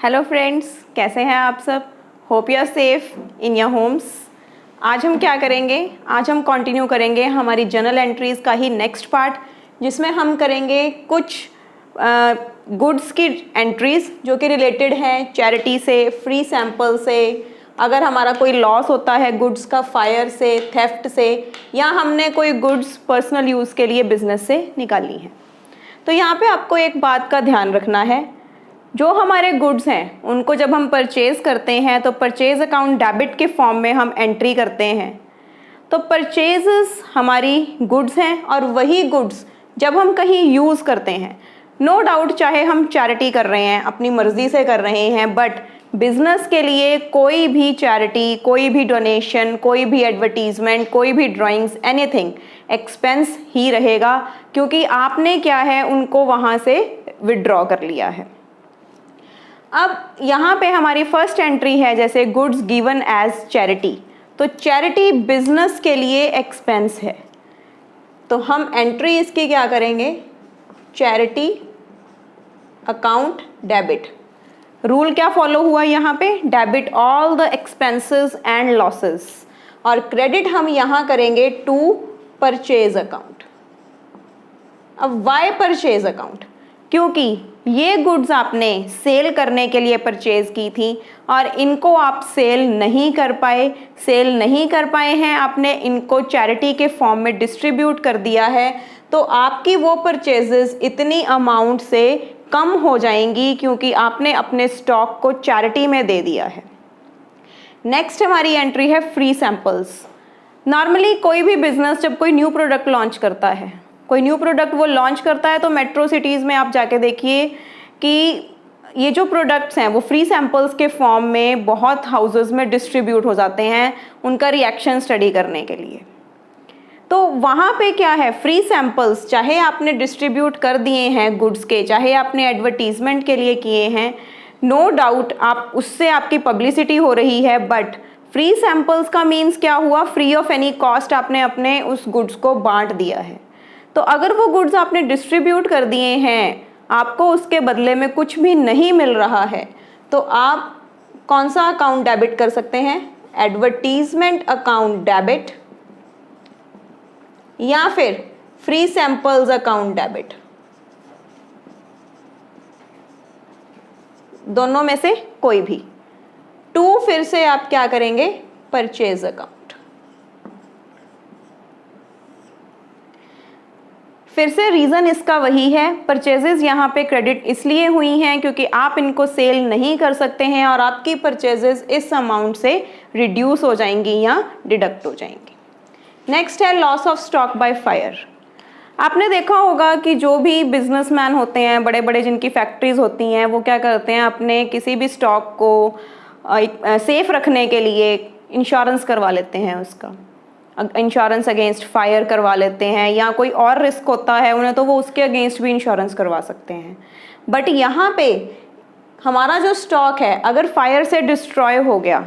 Hello friends, कैसे हैं आप सब। Hope you are safe in your homes. आज हम क्या करेंगे, आज हम कंटिन्यू करेंगे हमारी जर्नल एंट्रीज़ का ही नेक्स्ट पार्ट, जिसमें हम करेंगे कुछ गुड्स की एंट्रीज़ जो कि रिलेटेड हैं चैरिटी से, फ्री सैंपल से, अगर हमारा कोई लॉस होता है गुड्स का फायर से, थेफ्ट से, या हमने कोई गुड्स पर्सनल यूज़ के लिए बिजनेस से निकाली हैं। तो यहाँ पे आपको एक बात का ध्यान रखना है, जो हमारे गुड्स हैं उनको जब हम परचेज़ करते हैं तो परचेज़ अकाउंट डेबिट के फॉर्म में हम एंट्री करते हैं। तो परचेज़ हमारी गुड्स हैं और वही गुड्स जब हम कहीं यूज़ करते हैं, नो डाउट चाहे हम चैरिटी कर रहे हैं, अपनी मर्ज़ी से कर रहे हैं, बट बिज़नेस के लिए कोई भी चैरिटी, कोई भी डोनेशन, कोई भी एडवर्टीज़मेंट, कोई भी ड्राइंग्स, एनीथिंग एक्सपेंस ही रहेगा, क्योंकि आपने क्या है उनको वहाँ से विड्रॉ कर लिया है। अब यहाँ पे हमारी फर्स्ट एंट्री है जैसे गुड्स गिवन एज चैरिटी। तो चैरिटी बिजनेस के लिए एक्सपेंस है, तो हम एंट्री इसकी क्या करेंगे, चैरिटी अकाउंट डेबिट। रूल क्या फॉलो हुआ यहाँ पे, debit all the expenses and losses, और क्रेडिट हम यहाँ करेंगे टू परचेज अकाउंट। अब वाई परचेज अकाउंट, क्योंकि ये गुड्स आपने सेल करने के लिए परचेज की थी और इनको आप सेल नहीं कर पाए हैं, आपने इनको चैरिटी के फॉर्म में डिस्ट्रीब्यूट कर दिया है, तो आपकी वो परचेजेस इतनी अमाउंट से कम हो जाएंगी क्योंकि आपने अपने स्टॉक को चैरिटी में दे दिया है। नेक्स्ट हमारी एंट्री है फ्री सैंपल्स। नॉर्मली कोई भी बिजनेस जब कोई न्यू प्रोडक्ट लॉन्च करता है, कोई न्यू प्रोडक्ट वो लॉन्च करता है, तो मेट्रो सिटीज़ में आप जाके देखिए कि ये जो प्रोडक्ट्स हैं वो फ्री सैंपल्स के फॉर्म में बहुत हाउसेस में डिस्ट्रीब्यूट हो जाते हैं उनका रिएक्शन स्टडी करने के लिए। तो वहाँ पे क्या है, फ्री सैंपल्स चाहे आपने डिस्ट्रीब्यूट कर दिए हैं गुड्स के, चाहे आपने एडवर्टीजमेंट के लिए किए हैं, नो डाउट आप उससे आपकी पब्लिसिटी हो रही है, बट फ्री सैंपल्स का मीन्स क्या हुआ, फ्री ऑफ एनी कॉस्ट आपने अपने उस गुड्स को बांट दिया है। तो अगर वो गुड्स आपने डिस्ट्रीब्यूट कर दिए हैं, आपको उसके बदले में कुछ भी नहीं मिल रहा है, तो आप कौन सा अकाउंट डेबिट कर सकते हैं, एडवर्टीजमेंट अकाउंट डेबिट या फिर फ्री सैंपल्स अकाउंट डेबिट, दोनों में से कोई भी। टू फिर से आप क्या करेंगे, परचेज अकाउंट। फिर से रीज़न इसका वही है, परचेजेस यहाँ पे क्रेडिट इसलिए हुई हैं क्योंकि आप इनको सेल नहीं कर सकते हैं और आपकी परचेजेस इस अमाउंट से रिड्यूस हो जाएंगी या डिडक्ट हो जाएंगी। नेक्स्ट है loss of stock by fire. आपने देखा होगा कि जो भी बिजनेसमैन होते हैं, बड़े बड़े जिनकी फैक्ट्रीज होती हैं, वो क्या करते हैं, अपने किसी भी स्टॉक को सेफ रखने के लिए इंश्योरेंस करवा लेते हैं, उसका इंश्योरेंस अगेंस्ट फायर करवा लेते हैं, या कोई और रिस्क होता है उन्हें तो वो उसके अगेंस्ट भी इंश्योरेंस करवा सकते हैं। बट यहाँ पे हमारा जो स्टॉक है अगर फायर से डिस्ट्रॉय हो गया,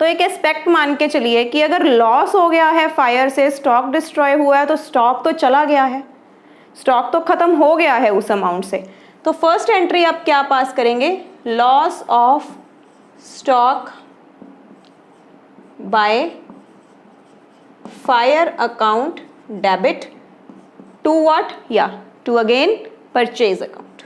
तो एक एस्पेक्ट मान के चलिए कि अगर लॉस हो गया है फायर से, स्टॉक डिस्ट्रॉय हुआ है, तो स्टॉक तो चला गया है, स्टॉक तो खत्म हो गया है उस अमाउंट से। तो फर्स्ट एंट्री आप क्या पास करेंगे, loss of stock by fire account debit to what, या to again purchase account.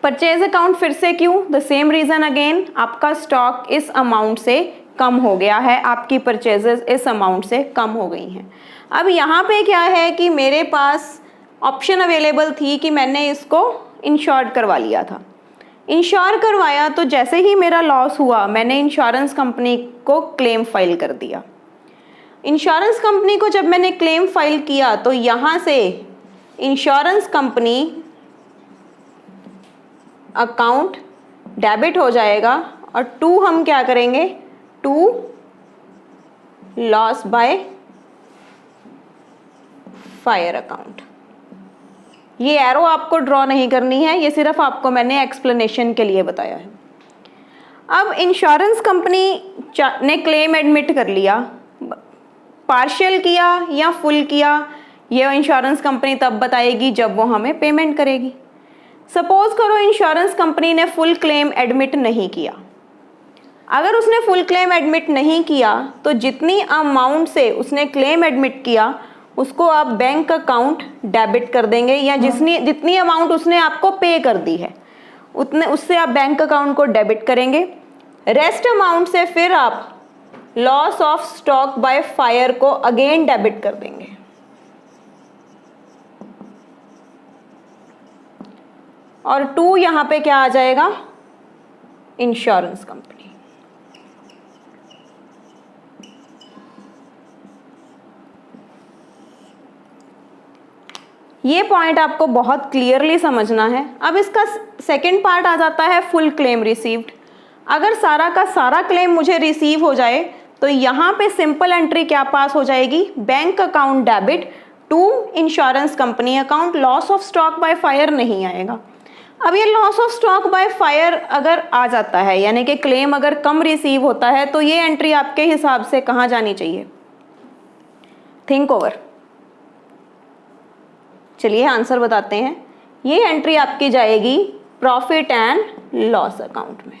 Purchase account फिर से क्यों, द सेम रीजन अगेन, आपका स्टॉक इस अमाउंट से कम हो गया है, आपकी परचेजेस इस अमाउंट से कम हो गई हैं। अब यहाँ पे क्या है कि मेरे पास ऑप्शन अवेलेबल थी कि मैंने इसको इंश्योर्ड करवा लिया था, इंश्योर करवाया, तो जैसे ही मेरा लॉस हुआ मैंने इंश्योरेंस कंपनी को क्लेम फाइल कर दिया। इंश्योरेंस कंपनी को जब मैंने क्लेम फाइल किया तो यहाँ से इंश्योरेंस कंपनी अकाउंट डेबिट हो जाएगा और टू हम क्या करेंगे, to loss by fire account. ये एरो आपको ड्रॉ नहीं करनी है, ये सिर्फ आपको मैंने एक्सप्लेनेशन के लिए बताया है। अब इंश्योरेंस कंपनी ने क्लेम एडमिट कर लिया, पार्शियल किया या फुल किया, ये इंश्योरेंस कंपनी तब बताएगी जब वो हमें पेमेंट करेगी। सपोज करो इंश्योरेंस कंपनी ने फुल क्लेम एडमिट नहीं किया। अगर उसने फुल क्लेम एडमिट नहीं किया तो जितनी अमाउंट से उसने क्लेम एडमिट किया उसको आप बैंक अकाउंट डेबिट कर देंगे, या जितनी अमाउंट उसने आपको पे कर दी है उतने उससे आप बैंक अकाउंट को डेबिट करेंगे। रेस्ट अमाउंट से फिर आप loss of stock by fire को अगेन डेबिट कर देंगे। और 2 यहां पे क्या आ जाएगा, इंश्योरेंस कंपनी। ये पॉइंट आपको बहुत क्लियरली समझना है। अब इसका सेकंड पार्ट आ जाता है फुल क्लेम रिसीव्ड। अगर सारा का सारा क्लेम मुझे रिसीव हो जाए तो यहाँ पे सिंपल एंट्री क्या पास हो जाएगी, bank account debit to insurance company account, loss of stock by fire नहीं आएगा। अब ये loss of stock by fire अगर आ जाता है, यानी कि क्लेम अगर कम रिसीव होता है, तो ये एंट्री आपके हिसाब से कहाँ जानी चाहिए, थिंक ओवर। चलिए आंसर बताते हैं। ये एंट्री आपकी जाएगी प्रॉफिट एंड लॉस अकाउंट में।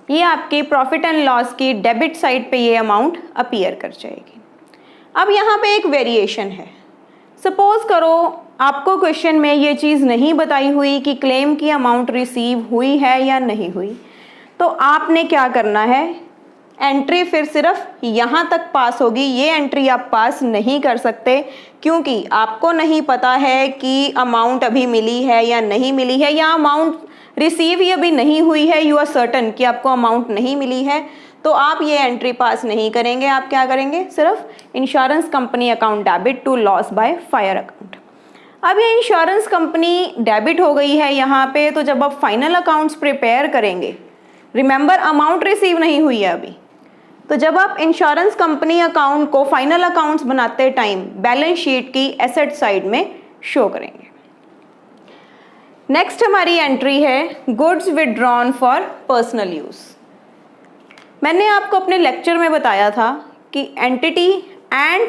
ये आपकी प्रॉफिट एंड लॉस की डेबिट साइड पे ये अमाउंट अपीयर कर जाएगी। अब यहाँ पे एक वेरिएशन है। सपोज करो आपको क्वेश्चन में ये चीज़ नहीं बताई हुई कि क्लेम की अमाउंट रिसीव हुई है या नहीं हुई, तो आपने क्या करना है, एंट्री फिर सिर्फ यहाँ तक पास होगी। ये एंट्री आप पास नहीं कर सकते क्योंकि आपको नहीं पता है कि अमाउंट अभी मिली है या नहीं मिली है, या अमाउंट रिसीव ही अभी नहीं हुई है, यू आर सर्टन कि आपको अमाउंट नहीं मिली है, तो आप ये एंट्री पास नहीं करेंगे। आप क्या करेंगे, सिर्फ insurance company account debit to loss by fire account. अब ये इंश्योरेंस कंपनी डेबिट हो गई है यहाँ पे, तो जब आप फाइनल अकाउंट्स प्रिपेयर करेंगे, रिमेंबर अमाउंट रिसीव नहीं हुई है अभी, तो जब आप इंश्योरेंस कंपनी अकाउंट को फाइनल अकाउंट्स बनाते टाइम बैलेंस शीट की एसेट साइड में शो करेंगे। नेक्स्ट हमारी एंट्री है goods withdrawn for personal use. मैंने आपको अपने लेक्चर में बताया था कि एंटिटी एंड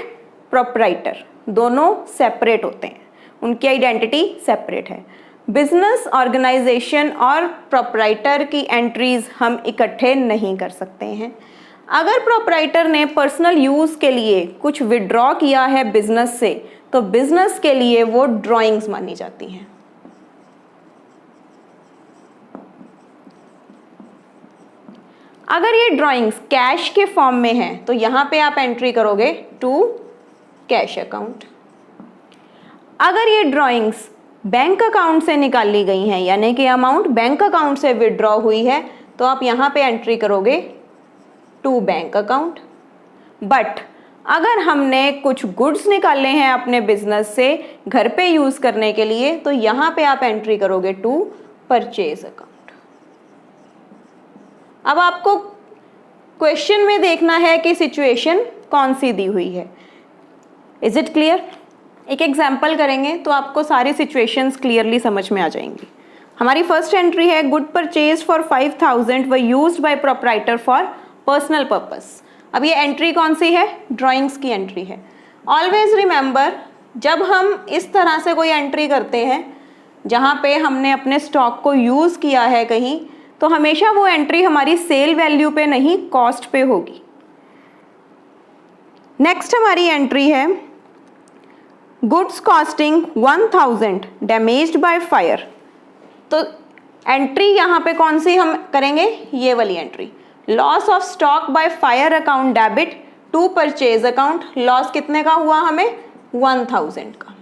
प्रोप्राइटर दोनों सेपरेट होते हैं, उनकी आइडेंटिटी सेपरेट है। बिजनेस ऑर्गेनाइजेशन और प्रोप्राइटर की एंट्रीज हम इकट्ठे नहीं कर सकते हैं। अगर प्रोप्राइटर ने पर्सनल यूज के लिए कुछ विड्रॉ किया है बिजनेस से, तो बिजनेस के लिए वो ड्राइंग्स मानी जाती हैं। अगर ये ड्राइंग्स कैश के फॉर्म में हैं, तो यहाँ पे आप एंट्री करोगे टू कैश अकाउंट। अगर ये ड्राइंग्स बैंक अकाउंट से निकाली गई हैं, यानी कि अमाउंट बैंक अकाउंट से विड्रॉ हुई है, तो आप यहाँ पे एंट्री करोगे टू बैंक अकाउंट। बट अगर हमने कुछ गुड्स निकाले हैं अपने बिजनेस से घर पे यूज़ करने के लिए, तो यहाँ पे आप एंट्री करोगे टू परचेज अकाउंट। अब आपको क्वेश्चन में देखना है कि सिचुएशन कौन सी दी हुई है। Is it clear? एक एग्जाम्पल करेंगे तो आपको सारी सिचुएशंस क्लियरली समझ में आ जाएंगी। हमारी फर्स्ट एंट्री है good purchase for 5000 were used by proprietor for personal purpose. अब ये एंट्री कौन सी है, ड्राइंग्स की एंट्री है। ऑलवेज रिमेंबर, जब हम इस तरह से कोई एंट्री करते हैं जहाँ पे हमने अपने स्टॉक को यूज़ किया है कहीं, तो हमेशा वो एंट्री हमारी सेल वैल्यू पे नहीं, कॉस्ट पे होगी। नेक्स्ट हमारी एंट्री है goods costing 1000 damaged by fire. तो एंट्री यहाँ पे कौन सी हम करेंगे, ये वाली entry, loss of stock by fire account debit to purchase account. Loss कितने का हुआ हमें, 1000 का।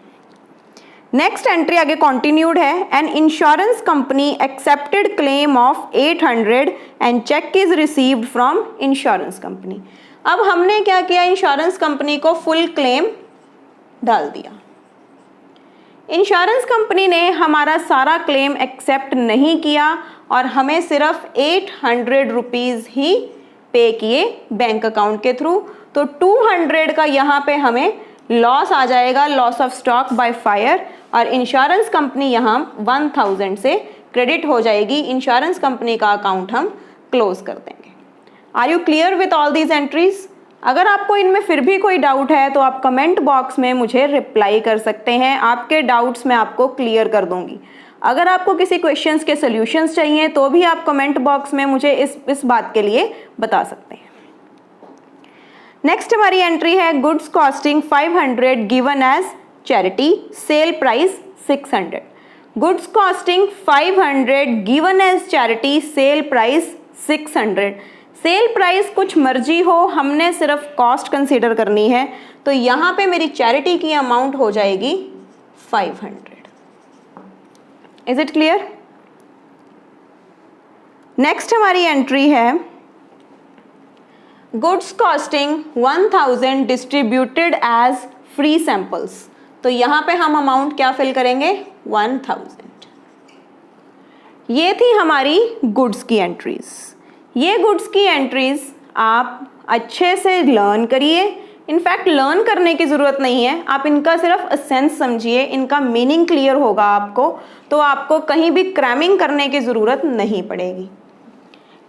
नेक्स्ट एंट्री आगे कंटिन्यूड है, an insurance company accepted claim of 800 and cheque is received from insurance company. अब हमने क्या किया, इंश्योरेंस कंपनी को फुल क्लेम डाल दिया। इंश्योरेंस कंपनी ने हमारा सारा क्लेम एक्सेप्ट नहीं किया और हमें सिर्फ 800 रुपीज़ ही पे किए बैंक अकाउंट के थ्रू, तो 200 का यहाँ पे हमें लॉस आ जाएगा, loss of stock by fire, और इंश्योरेंस कंपनी यहाँ 1000 से क्रेडिट हो जाएगी। इंश्योरेंस कंपनी का अकाउंट हम क्लोज कर देंगे। Are you clear with all these entries? अगर आपको इनमें फिर भी कोई डाउट है तो आप कमेंट बॉक्स में मुझे रिप्लाई कर सकते हैं, आपके डाउट्स मैं आपको क्लियर कर दूंगी। अगर आपको किसी क्वेश्चंस के सॉल्यूशंस चाहिए तो भी आप कमेंट बॉक्स में मुझे इस बात के लिए बता सकते हैं। नेक्स्ट हमारी एंट्री है goods costing 500 given as charity, sale price 600। Goods costing 500 given as charity, sale price 600। Sale price कुछ मर्जी हो, हमने सिर्फ कॉस्ट कंसीडर करनी है, तो यहाँ पे मेरी चैरिटी की अमाउंट हो जाएगी 500। Is it clear? नेक्स्ट हमारी एंट्री है goods costing 1000 distributed as free samples. तो यहाँ पे हम अमाउंट क्या फिल करेंगे? 1000। ये थी हमारी गुड्स की एंट्रीज। ये गुड्स की एंट्रीज आप अच्छे से लर्न करिए। इनफैक्ट लर्न करने की ज़रूरत नहीं है, आप इनका सिर्फ सेंस समझिए, इनका मीनिंग क्लियर होगा आपको, तो आपको कहीं भी क्रैमिंग करने की ज़रूरत नहीं पड़ेगी।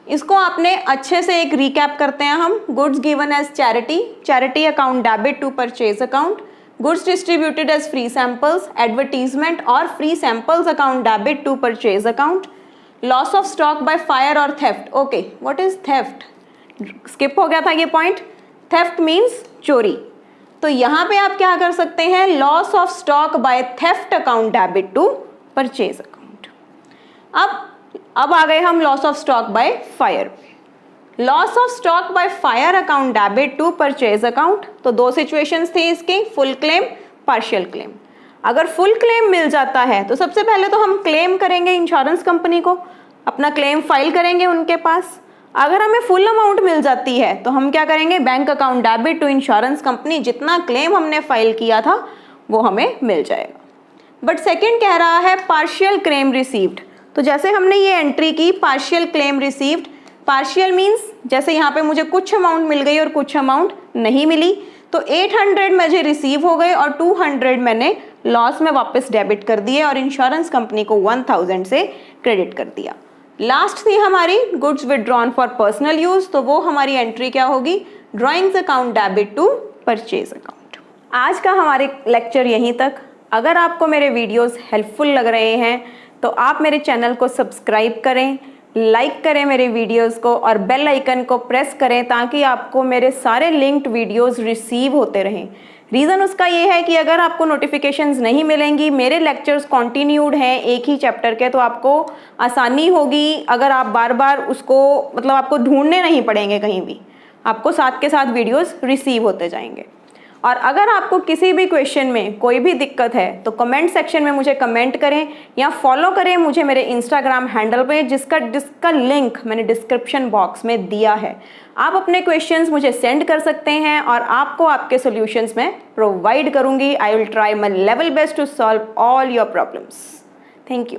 इसको आपने अच्छे से एक रिकैप करते हैं हम। Goods given as charity, charity account debit to purchase account. Goods distributed as free samples, advertisement और free samples account debit to purchase account. Loss of stock by fire और theft. Okay, what is theft? Skip हो गया था ये point. Theft means चोरी। तो यहाँ पे आप क्या कर सकते हैं? Loss of stock by theft account debit to purchase account. अब आ गए हम loss of stock by fire. Loss of stock by fire account debit to purchase account. तो दो सिचुएशंस थी इसकी, फुल क्लेम, पार्शियल क्लेम। अगर फुल क्लेम मिल जाता है तो सबसे पहले तो हम क्लेम करेंगे इंश्योरेंस कंपनी को, अपना क्लेम फाइल करेंगे उनके पास। अगर हमें फुल अमाउंट मिल जाती है तो हम क्या करेंगे? Bank account debit to insurance company, जितना क्लेम हमने फाइल किया था वो हमें मिल जाएगा। बट सेकंड कह रहा है पार्शियल क्लेम रिसीव्ड। तो जैसे हमने ये एंट्री की partial claim received, partial means जैसे यहाँ पे मुझे कुछ अमाउंट मिल गई और कुछ अमाउंट नहीं मिली, तो 800 मुझे रिसीव हो गए और 200 मैंने लॉस में वापस डेबिट कर दिए और इंश्योरेंस कंपनी को 1000 से क्रेडिट कर दिया। लास्ट थी हमारी goods withdrawn for personal use, तो वो हमारी एंट्री क्या होगी? Drawings account debit to purchase account. आज का हमारे लेक्चर यहीं तक। अगर आपको मेरे वीडियोस हेल्पफुल लग रहे हैं तो आप मेरे चैनल को सब्सक्राइब करें, लाइक करें मेरे वीडियोस को और बेल आइकन को प्रेस करें ताकि आपको मेरे सारे लिंक्ड वीडियोस रिसीव होते रहें। रीज़न उसका ये है कि अगर आपको नोटिफिकेशंस नहीं मिलेंगी, मेरे लेक्चर्स कॉन्टिन्यूड हैं एक ही चैप्टर के, तो आपको आसानी होगी। अगर आप बार बार उसको मतलब आपको ढूंढने नहीं पड़ेंगे कहीं भी, आपको साथ के साथ वीडियोस रिसीव होते जाएंगे। और अगर आपको किसी भी क्वेश्चन में कोई भी दिक्कत है तो कमेंट सेक्शन में मुझे कमेंट करें या फॉलो करें मुझे मेरे इंस्टाग्राम हैंडल पे, जिसका लिंक मैंने डिस्क्रिप्शन बॉक्स में दिया है। आप अपने क्वेश्चंस मुझे सेंड कर सकते हैं और आपको आपके सॉल्यूशंस मैं प्रोवाइड करूंगी। I will try my level best to solve all your problems. Thank you.